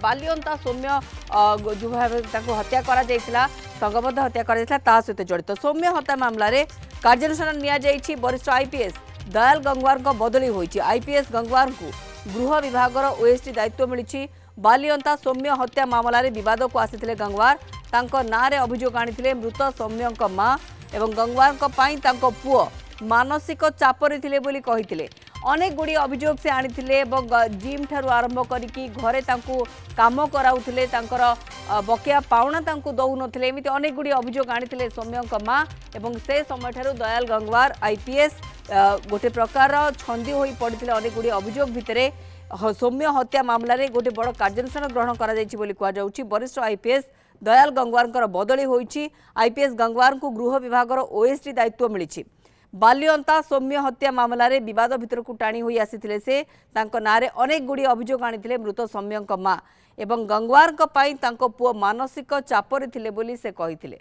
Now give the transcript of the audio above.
बालियंता सौम्य जो भाव हत्या करा संगबद्ध हत्या करा सहित जड़ित सौम्य हत्या मामलें कार्यानुष्ठान नि वरिष्ठ आईपीएस दयाल गंगवार बदली होती आईपीएस गंगवार को गृह विभाग ओएसडी दायित्व मिली बालियंता सौम्य हत्या मामलें विवाद को आसी गंगवार ना अभियोग आनी मृत सौम्य मां एवं गंगवार पुओ मानसिक चापरे थिले बोली कहिथिले अनेक गुड़ी अभियोग से आनी जिम ठारू आरंभ करिकी घरे काम कराउथिले बकिया पाउना दौनथिले एमिति अनेक गुड़ी अभियोग आनी सौम्य मां एवं से समय ठारू दयाल गंगवार आईपीएस गोटे प्रकार छंदी होई पड़िथिले अनेक गुड़ी अभियोग भितरे सौम्य हत्या मामलें गोटे बड़ कार्यानुष्ठान ग्रहण करा जायछि बोली कुआ जाउछि वरिष्ठ आईपीएस दयाल गंगवार बदली होईछि आईपीएस गंगवार को गृह विभाग ओएसडी दायित्व मिली बालियंता सौम्य हत्या मामलें विवाद भितर को टाणी होई आसीथिले से तांको नारे अनेक गुड़ी अभियोग आनी मृत सौम्य मां एवं गंगवार पुओ मानसिक चापरे थिले बोली से कहिथिले।